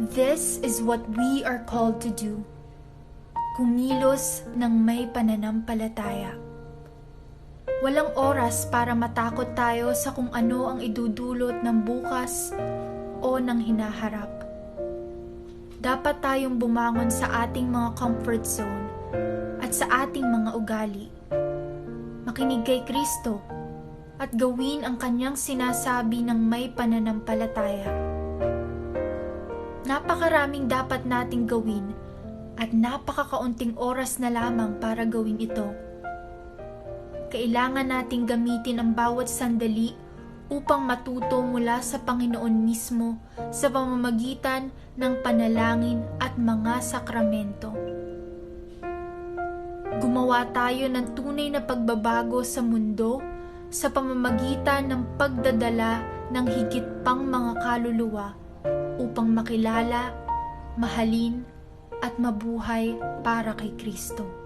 This is what we are called to do. Kumilos ng may pananampalataya. Walang oras para matakot tayo sa kung ano ang idudulot ng bukas o ng hinaharap. Dapat tayong bumangon sa ating mga comfort zone at sa ating mga ugali. Makinig kay Kristo at gawin ang kanyang sinasabi ng may pananampalataya. Napakaraming dapat nating gawin at napakakaunting oras na lamang para gawin ito. Kailangan nating gamitin ang bawat sandali upang matuto mula sa Panginoon mismo sa pamamagitan ng panalangin at mga sakramento. Gumawa tayo ng tunay na pagbabago sa mundo sa pamamagitan ng pagdadala ng higit pang mga kaluluwa upang makilala, mahalin, at mabuhay para kay Kristo.